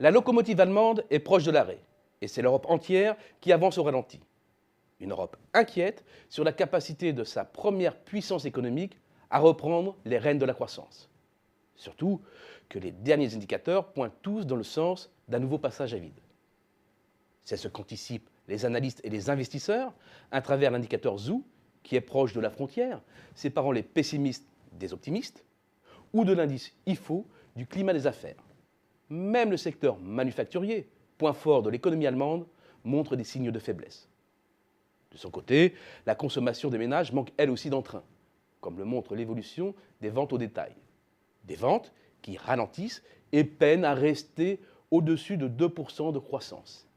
La locomotive allemande est proche de l'arrêt, et c'est l'Europe entière qui avance au ralenti. Une Europe inquiète sur la capacité de sa première puissance économique à reprendre les rênes de la croissance. Surtout que les derniers indicateurs pointent tous dans le sens d'un nouveau passage à vide. C'est ce qu'anticipent les analystes et les investisseurs à travers l'indicateur ZOO, qui est proche de la frontière, séparant les pessimistes des optimistes, ou de l'indice IFO du climat des affaires. Même le secteur manufacturier, point fort de l'économie allemande, montre des signes de faiblesse. De son côté, la consommation des ménages manque elle aussi d'entrain, comme le montre l'évolution des ventes au détail. Des ventes qui ralentissent et peinent à rester au-dessus de 2% de croissance.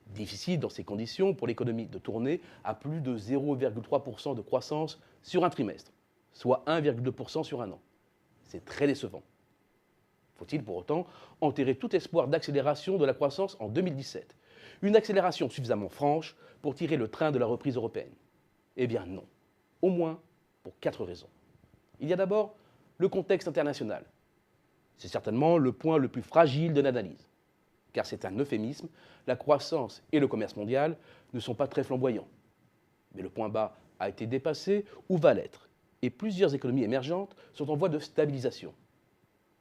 Difficile dans ces conditions pour l'économie de tourner à plus de 0,3% de croissance sur un trimestre, soit 1,2% sur un an. C'est très décevant. Faut-il pour autant enterrer tout espoir d'accélération de la croissance en 2017 ? Une accélération suffisamment franche pour tirer le train de la reprise européenne ? Eh bien non, au moins pour 4 raisons. Il y a d'abord le contexte international. C'est certainement le point le plus fragile de l'analyse, car c'est un euphémisme, la croissance et le commerce mondial ne sont pas très flamboyants. Mais le point bas a été dépassé ou va l'être, et plusieurs économies émergentes sont en voie de stabilisation.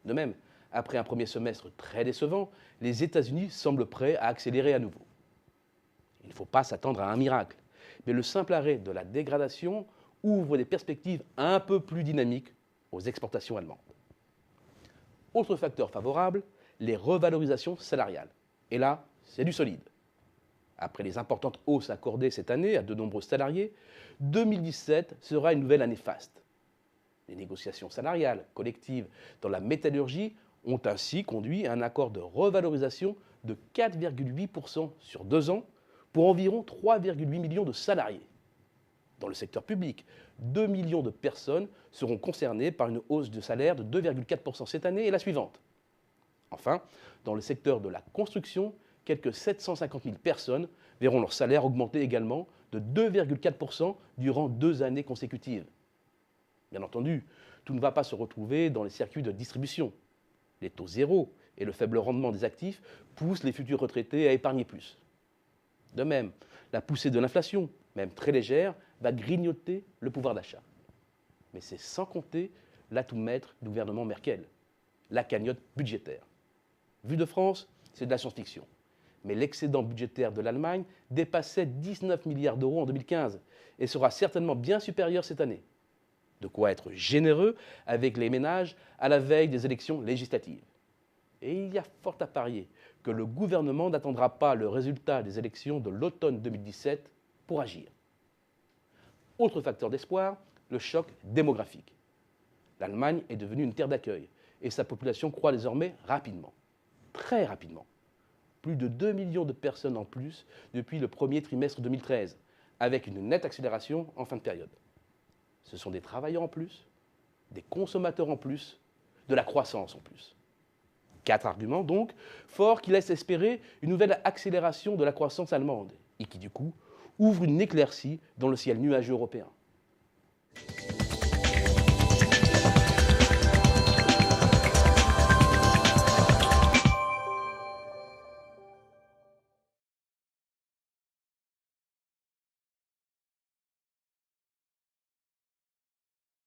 De même, après un premier semestre très décevant, les États-Unis semblent prêts à accélérer à nouveau. Il ne faut pas s'attendre à un miracle, mais le simple arrêt de la dégradation ouvre des perspectives un peu plus dynamiques aux exportations allemandes. Autre facteur favorable, les revalorisations salariales. Et là, c'est du solide. Après les importantes hausses accordées cette année à de nombreux salariés, 2017 sera une nouvelle année faste. Les négociations salariales collectives dans la métallurgie ont ainsi conduit à un accord de revalorisation de 4,8% sur 2 ans pour environ 3,8 millions de salariés. Dans le secteur public, 2 millions de personnes seront concernées par une hausse de salaire de 2,4% cette année et la suivante. Enfin, dans le secteur de la construction, quelques 750 000 personnes verront leur salaire augmenter également de 2,4% durant 2 années consécutives. Bien entendu, tout ne va pas se retrouver dans les circuits de distribution. Les taux zéro et le faible rendement des actifs poussent les futurs retraités à épargner plus. De même, la poussée de l'inflation, même très légère, va grignoter le pouvoir d'achat. Mais c'est sans compter l'atout maître du gouvernement Merkel, la cagnotte budgétaire. Vu de France, c'est de la science-fiction. Mais l'excédent budgétaire de l'Allemagne dépassait 19 milliards d'euros en 2015 et sera certainement bien supérieur cette année. De quoi être généreux avec les ménages à la veille des élections législatives. Et il y a fort à parier que le gouvernement n'attendra pas le résultat des élections de l'automne 2017 pour agir. Autre facteur d'espoir, le choc démographique. L'Allemagne est devenue une terre d'accueil et sa population croît désormais rapidement, très rapidement. Plus de 2 millions de personnes en plus depuis le premier trimestre 2013, avec une nette accélération en fin de période. Ce sont des travailleurs en plus, des consommateurs en plus, de la croissance en plus. 4 arguments donc, forts qui laissent espérer une nouvelle accélération de la croissance allemande et qui du coup ouvrent une éclaircie dans le ciel nuageux européen.